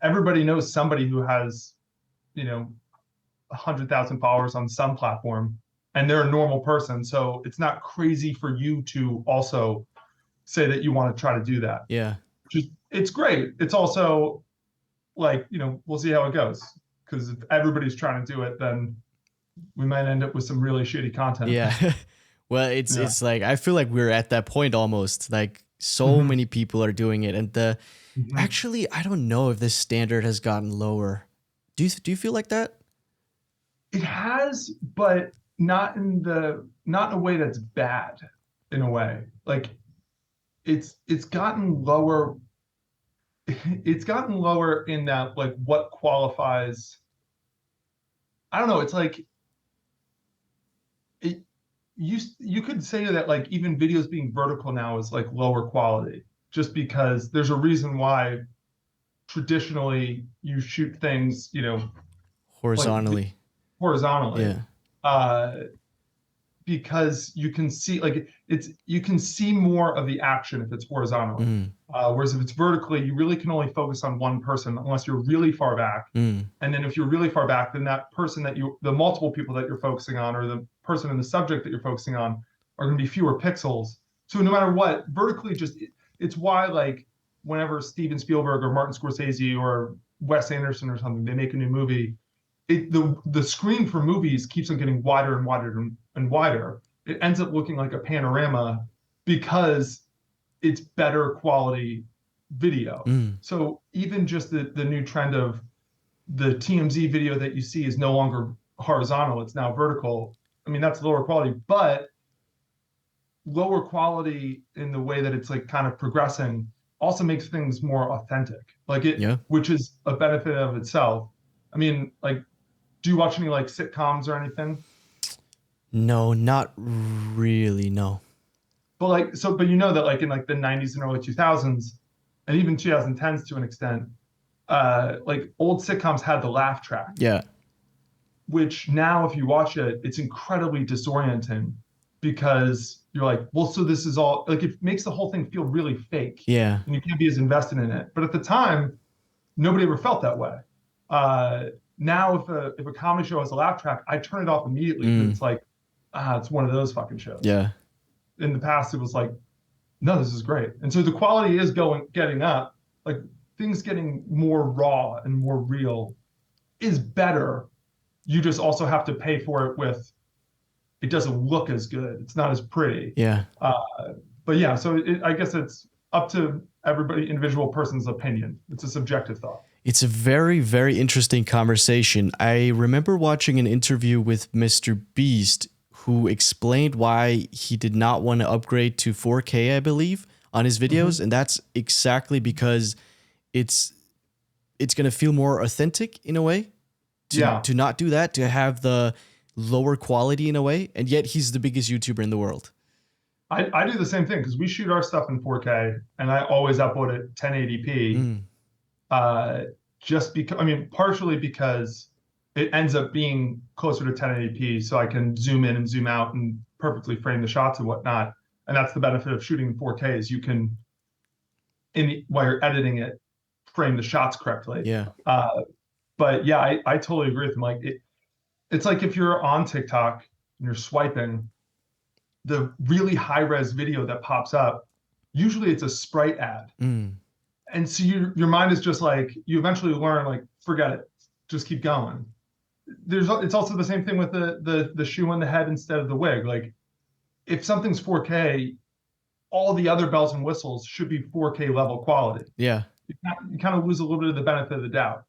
everybody knows somebody who has, 100,000 followers on some platform, and they're a normal person. So it's not crazy for you to also say that you want to try to do that. Yeah. It's great. It's also like, we'll see how it goes. Because if everybody's trying to do it, then we might end up with some really shitty content. Yeah. Well, it's like, I feel like we're at that point almost. Like so many people are doing it, and actually, I don't know if this standard has gotten lower. Do you feel like that? It has, but not in a way that's bad. In a way, like it's gotten lower. It's gotten lower in that, like, what qualifies. I don't know. It's like it. You could say that, like, even videos being vertical now is like lower quality, just because there's a reason why traditionally you shoot things, like Horizontally. horizontally. Yeah. Uh, because you can see, like, you can see more of the action if it's horizontally. Whereas if it's vertically, you really can only focus on one person unless you're really far back. And then if you're really far back, then that person the multiple people that you're focusing on, or the person in the subject that you're focusing on, are going to be fewer pixels. So no matter what, vertically, it's why, like, whenever Steven Spielberg or Martin Scorsese or Wes Anderson or something, they make a new movie, the screen for movies keeps on getting wider and wider and wider. It ends up looking like a panorama because it's better quality video. So even just the new trend of the TMZ video that you see is no longer horizontal, it's now vertical. I mean, that's lower quality, but lower quality in the way that it's, like, kind of progressing also makes things more authentic, which is a benefit of itself. I mean, like, do you watch any, like, sitcoms or anything? No, not really. No. But but that, like, in, like, the 90s and early 2000s, and even 2010s to an extent, like, old sitcoms had the laugh track. Yeah. Which now, if you watch it, it's incredibly disorienting, because you're like, well, so this is all, like, it makes the whole thing feel really fake. Yeah. And you can't be as invested in it. But at the time, nobody ever felt that way. Now, if a comedy show has a laugh track, I turn it off immediately, because it's like, it's one of those fucking shows. Yeah. In the past, it was like, no, this is great. And so the quality is getting up. Like, things getting more raw and more real is better. You just also have to pay for it with, it doesn't look as good. It's not as pretty. Yeah. But yeah, so I guess it's up to everybody, individual person's opinion. It's a subjective thought. It's a very, very interesting conversation. I remember watching an interview with Mr. Beast, who explained why he did not want to upgrade to 4K, I believe, on his videos. And that's exactly because it's going to feel more authentic in a way. To not do that, to have the lower quality in a way. And yet he's the biggest YouTuber in the world. I do the same thing, because we shoot our stuff in 4K, and I always upload it 1080p. Just because, I mean, partially because it ends up being closer to 1080p, so I can zoom in and zoom out and perfectly frame the shots and whatnot. And that's the benefit of shooting in 4K, is you can, while you're editing it, frame the shots correctly. Yeah. But yeah, I totally agree with him. Like, it's like if you're on TikTok and you're swiping, the really high res video that pops up, usually it's a Sprite ad. And so your mind is just like, you eventually learn, like, forget it, just keep going. It's also the same thing with the shoe on the head instead of the wig. Like, if something's 4K, all the other bells and whistles should be 4K level quality. Yeah. You kind of lose a little bit of the benefit of the doubt.